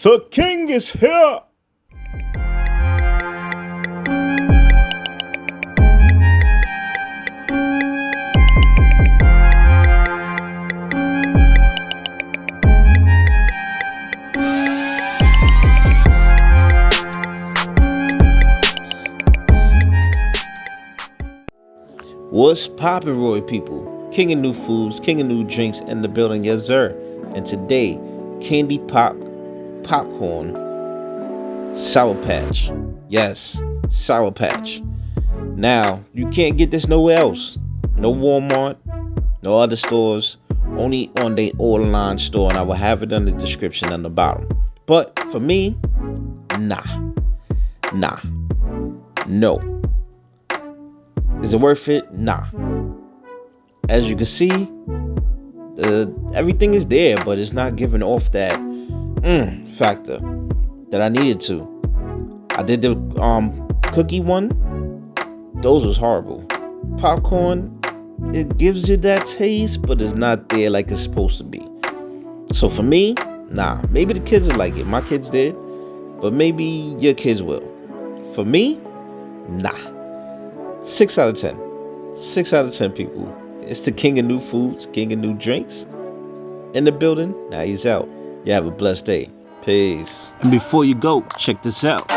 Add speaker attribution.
Speaker 1: The king is here! What's poppin', Roy people? King of new foods, king of new drinks in the building, yes sir. And today, candy popcorn, Sour Patch. Yes, Sour Patch. Now, you can't get this nowhere else. No Walmart, no other stores, only on the online store, and I will have it in the description on the bottom. But for me, nah, no. Is it worth it? Nah. As you can see, everything is there, but it's not giving off that factor that I needed to. I did the cookie one. Those was horrible. Popcorn, it gives you that taste, but it's not there like it's supposed to be. So for me, nah. Maybe the kids will like it. My kids did, but maybe your kids will. For me, nah. 6 out of 10. 6 out of 10 people. It's the king of new foods, king of new drinks. In the building. Now he's out. You have a blessed day. Peace. And before you go, check this out.